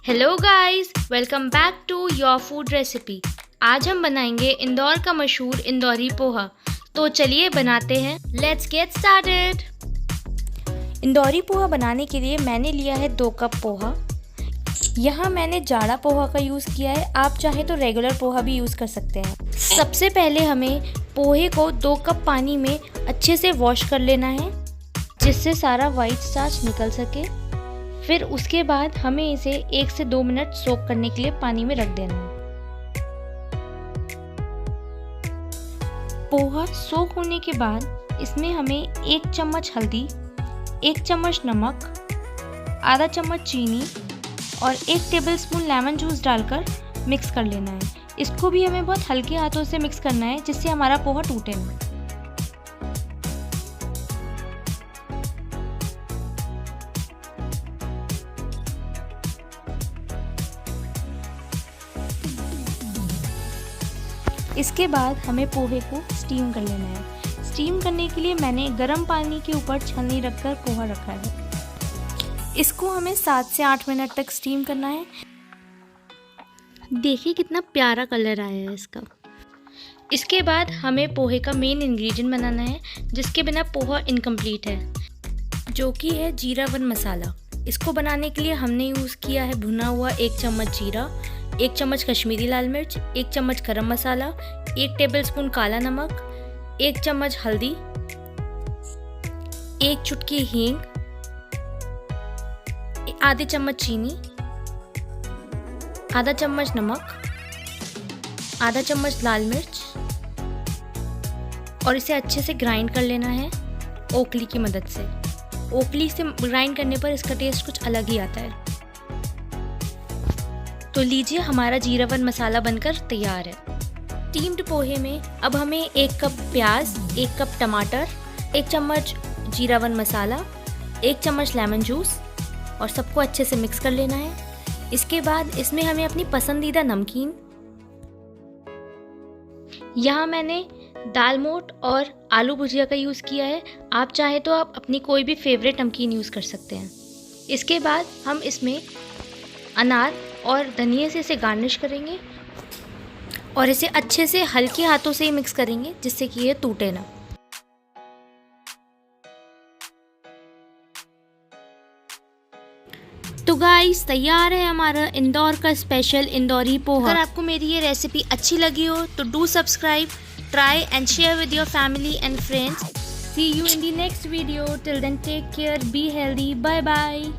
Hello guys, welcome back to your food recipe. आज हम बनाएंगे इंदौर का मशहूर इंदौरी पोहा। तो चलिए बनाते हैं। Let's get started. Indori poha बनाने के लिए मैंने लिया है 2 कप पोहा। यहाँ मैंने जाड़ा पोहा का यूज़ किया है, आप चाहे तो रेगुलर पोहा भी यूज़ कर सकते हैं। सबसे पहले हमें पोहे को 2 कप पानी में अच्छे से वॉश कर लेना है, जिससे सारा वाइट स्टार्च निकल सके। फिर उसके बाद हमें इसे 1 से 2 मिनट सोक करने के लिए पानी में रख देना है। पोहा सोक होने के बाद इसमें हमें 1 चम्मच हल्दी, 1 चम्मच नमक, आधा चम्मच चीनी और 1 टेबलस्पून लेमन जूस डालकर मिक्स कर लेना है। इसको भी हमें बहुत हल्के हाथों से मिक्स करना है, जिससे हमारा पोहा टूटे ना। इसके बाद हमें पोहे को स्टीम कर लेना है। स्टीम करने के लिए मैंने गर्म पानी के ऊपर छलनी रखकर पोहा रखा है। इसको हमें 7 से 8 मिनट तक स्टीम करना है। देखिए कितना प्यारा कलर आया है इसका। इसके बाद हमें पोहे का मेन इंग्रेडिएंट बनाना है, जिसके बिना पोहा इनकम्प्लीट है, जो कि है जीरा वन मसाला। इसको बनाने के लिए हमने यूज़ किया है भुना हुआ 1 चम्मच जीरा, 1 चम्मच कश्मीरी लाल मिर्च, 1 चम्मच गरम मसाला, 1 टेबलस्पून काला नमक, 1 चम्मच हल्दी, 1 चुटकी हींग, आधे चम्मच चीनी, आधा चम्मच नमक, आधा चम्मच लाल मिर्च, और इसे अच्छे से ग्राइंड कर लेना है ओखली की मदद से। ओखली से ग्राइंड करने पर इसका टेस्ट कुछ अलग ही आता है। तो लीजिए, हमारा जीरा वन मसाला बनकर तैयार है। स्टीम्ड पोहे में अब हमें 1 कप प्याज, 1 कप टमाटर, 1 चम्मच जीरा वन मसाला, 1 चम्मच लेमन जूस और सबको अच्छे से मिक्स कर लेना है। इसके बाद इसमें हमें अपनी पसंदीदा नमकीन, यहाँ मैंने दाल मोठ और आलू भुजिया का यूज़ किया है। आप चाहे तो आप अपनी कोई भी फेवरेट नमकीन यूज़ कर सकते हैं। इसके बाद हम इसमें अनार और धनिया से इसे गार्निश करेंगे और इसे अच्छे से हल्के हाथों से ही मिक्स करेंगे, जिससे कि ये टूटे ना। तो गाइस, तैयार है हमारा इंदौर का स्पेशल इंदौरी पोहा। अगर आपको मेरी ये रेसिपी अच्छी लगी हो तो do subscribe, try and share with your family and friends. See you in the next video. Till then take care, be healthy, bye bye.